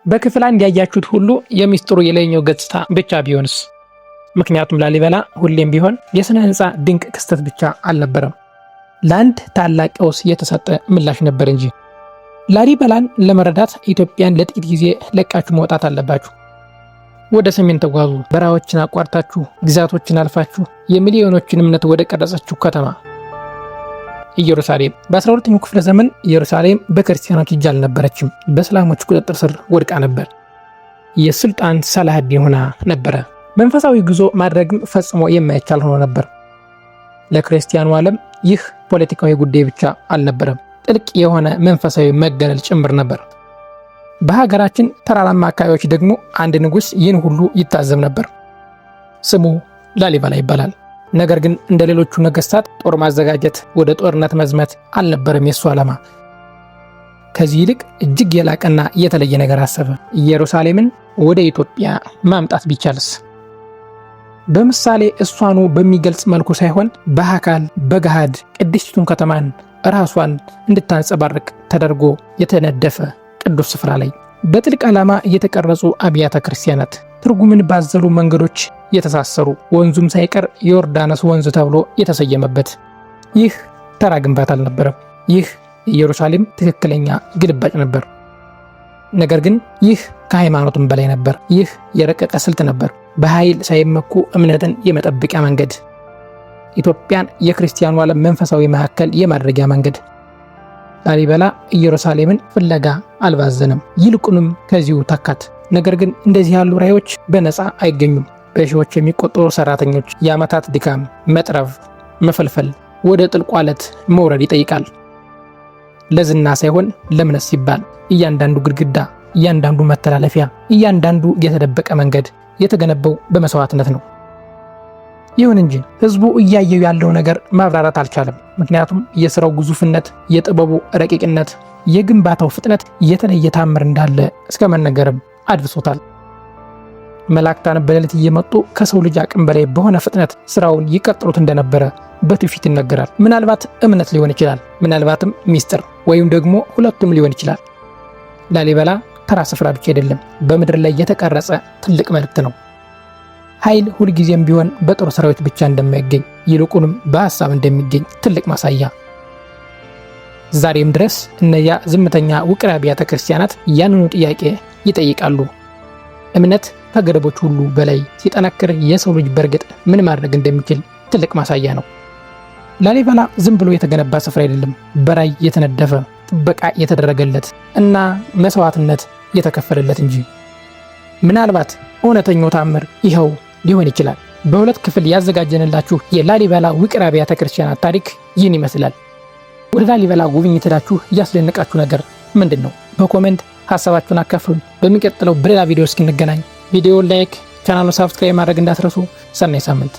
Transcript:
በክፍል አንድ ያያችሁት ሁሉ የሚስጥሩ የላይኛው ገጽታ ብቻ ቢሆንስ? ምክንያቱም ላሊበላ ሁሌም ቢሆን የሥነ ሕንፃ ድንቅ ክስተት ብቻ አልነበረም፣ ለአንድ ታላቅ ቀውስ የተሰጠ ምላሽ ነበር እንጂ። ላሊበላን ለመረዳት ኢትዮጵያን ለጥቂት ጊዜ ለቃችሁ መውጣት አለባችሁ። ወደ ሰሜን ተጓዙ። በረሃዎችን አቋርጣችሁ፣ ግዛቶችን አልፋችሁ የሚሊዮኖችን እምነት ወደ ቀረጸችው ከተማ ኢየሩሳሌም። በ12ኛው ክፍለ ዘመን ኢየሩሳሌም በክርስቲያኖች እጅ አልነበረችም፣ በእስላሞች ቁጥጥር ስር ወድቃ ነበር። የሱልጣን ሰላሃዲን ሆና ነበረ። መንፈሳዊ ጉዞ ማድረግም ፈጽሞ የማይቻል ሆኖ ነበር። ለክርስቲያኑ ዓለም ይህ ፖለቲካዊ ጉዳይ ብቻ አልነበረም፣ ጥልቅ የሆነ መንፈሳዊ መገለል ጭምር ነበር። በሀገራችን ተራራማ አካባቢዎች ደግሞ አንድ ንጉሥ ይህን ሁሉ ይታዘብ ነበር። ስሙ ላሊበላ ይባላል። ነገር ግን እንደ ሌሎቹ ነገሥታት ጦር ማዘጋጀት፣ ወደ ጦርነት መዝመት አልነበረም የሱ ዓላማ። ከዚህ ይልቅ እጅግ የላቀና የተለየ ነገር አሰበ። ኢየሩሳሌምን ወደ ኢትዮጵያ ማምጣት ቢቻልስ? በምሳሌ እሷኑ በሚገልጽ መልኩ ሳይሆን በአካል በገሃድ ቅድስቲቱን ከተማን ራሷን እንድታንጸባርቅ ተደርጎ የተነደፈ ቅዱስ ስፍራ ላይ በጥልቅ ዓላማ የተቀረጹ አብያተ ክርስቲያናት፣ ትርጉምን ባዘሉ መንገዶች የተሳሰሩ፣ ወንዙም ሳይቀር የዮርዳኖስ ወንዝ ተብሎ የተሰየመበት። ይህ ተራ ግንባታ አልነበረም። ይህ ኢየሩሳሌም ትክክለኛ ግልባጭ ነበር። ነገር ግን ይህ ከሃይማኖትም በላይ ነበር። ይህ የረቀቀ ስልት ነበር። በኃይል ሳይመኩ እምነትን የመጠበቂያ መንገድ፣ ኢትዮጵያን የክርስቲያኑ ዓለም መንፈሳዊ ማዕከል የማድረጊያ መንገድ። ላሊበላ ኢየሩሳሌምን ፍለጋ አልባዘነም፣ ይልቁንም ከዚሁ ተካት። ነገር ግን እንደዚህ ያሉ ራዕዮች በነፃ አይገኙም። በሺዎች የሚቆጠሩ ሰራተኞች፣ የዓመታት ድካም፣ መጥረብ፣ መፈልፈል፣ ወደ ጥልቁ ዓለት መውረድ ይጠይቃል። ለዝና ሳይሆን ለእምነት ሲባል እያንዳንዱ ግድግዳ፣ እያንዳንዱ መተላለፊያ፣ እያንዳንዱ የተደበቀ መንገድ የተገነባው በመስዋዕትነት ነው። ይሁን እንጂ ህዝቡ እያየው ያለው ነገር ማብራራት አልቻለም። ምክንያቱም የሥራው ግዙፍነት፣ የጥበቡ ረቂቅነት፣ የግንባታው ፍጥነት የተለየ ታምር እንዳለ እስከ መነገርም አድርሶታል። መላእክታን በሌሊት እየመጡ ከሰው ልጅ አቅም በላይ በሆነ ፍጥነት ስራውን ይቀጥሉት እንደነበረ በትውፊት ይነገራል። ምናልባት እምነት ሊሆን ይችላል፣ ምናልባትም ሚስጥር፣ ወይም ደግሞ ሁለቱም ሊሆን ይችላል። ላሊበላ ተራ ስፍራ ብቻ አይደለም፣ በምድር ላይ የተቀረጸ ትልቅ መልእክት ነው። ኃይል ሁልጊዜም ቢሆን በጦር ሰራዊት ብቻ እንደማይገኝ፣ ይልቁንም በሐሳብ እንደሚገኝ ትልቅ ማሳያ። ዛሬም ድረስ እነያ ዝምተኛ ውቅር አብያተ ክርስቲያናት ያንኑ ጥያቄ ይጠይቃሉ። እምነት ከገደቦች ሁሉ በላይ ሲጠነክር የሰው ልጅ በእርግጥ ምን ማድረግ እንደሚችል ትልቅ ማሳያ ነው። ላሊበላ ዝም ብሎ የተገነባ ስፍራ አይደለም፣ በራዕይ የተነደፈ፣ ጥበቃ የተደረገለት እና መስዋዕትነት የተከፈለለት እንጂ። ምናልባት እውነተኛው ታምር ይኸው ሊሆን ይችላል። በሁለት ክፍል ያዘጋጀንላችሁ የላሊበላ ውቅር አብያተ ክርስቲያናት ታሪክ ይህን ይመስላል። ወደ ላሊበላ ጉብኝት ሄዳችሁ ያስደነቃችሁ ነገር ምንድን ነው? በኮሜንት ሐሳባችሁን አካፍሉን። በሚቀጥለው በሌላ ቪዲዮ እስክንገናኝ ቪዲዮውን ላይክ፣ ቻናሉን ሰብስክራይብ ማድረግ እንዳትረሱ። ሰናይ ሳምንት።